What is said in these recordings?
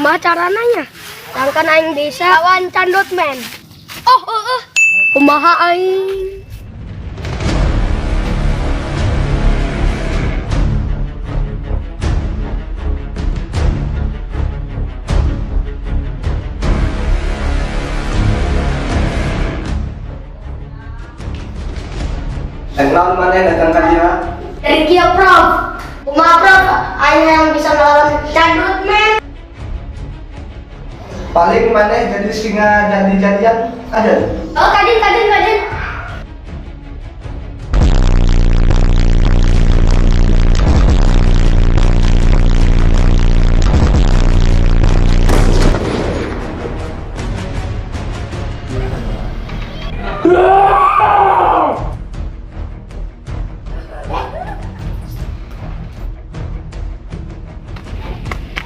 Kumaha carananya? Sangkan aing bisa lawan Candot Man. Kumaha aing? Kenal mana datang ke dia? Dari Kia Prof. Kumaha Prof? Aing yang bisa lawan Candot Man. Paling mana jadi singa jadi-jadian ada? Oh, kadin.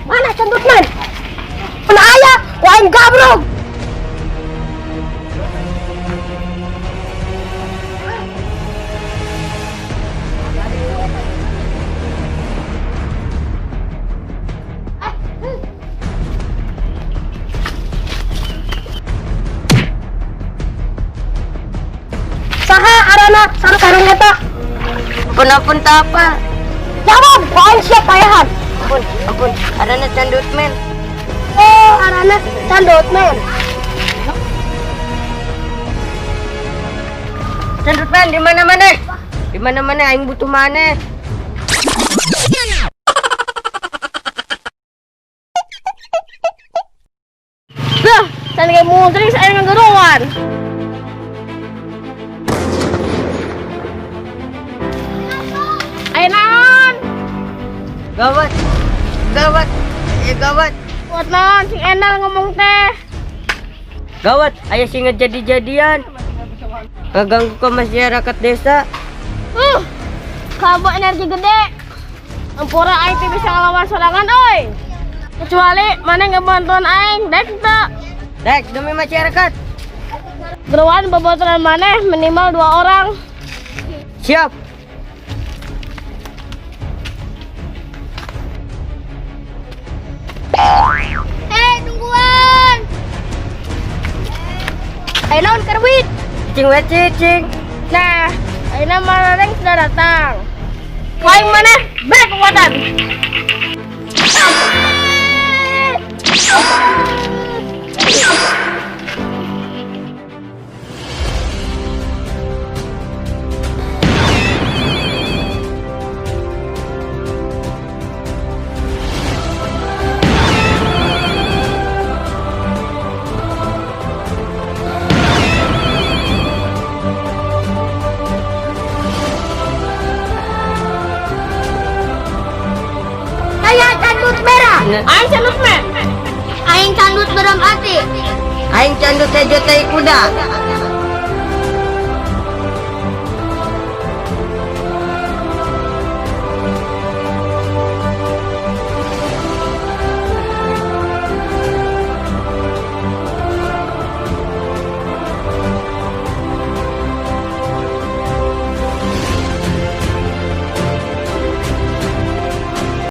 Mana Candot Man? Mana ayah? Wain gabrok. Saha arana sarung eta? Ampun apa? Jawab, wain siap ayahan. Ampun, arana Candot Man. Oh, arana Candot Man. Candot Man di mana-mana? Di mana-mana aing butuh mana? Lah, can kayak mudri saya ngegeruan. Ayo naon? Gawat. Buat naon sing Enal ngomong teh. Gawat, aya singa jadi-jadian. Ngaganggu ke masyarakat desa. Kamu energi gede. Ampura aing teh bisa ngelawan sorangan euy. Kecuali mana ngebantuan aing, dek teu. Dek, demi masyarakat. Geruan bobotoran maneh minimal 2 orang. Siap. Tungguan. Ayo naon kerbit. Cicing. Nah, ayeuna Marareng sudah datang. Paling mana? Beri kekuatan. Kayak Candut merah. Aing Candut Man. Aing Candut beram hati. Aing Candot Tejo Tai Kuda.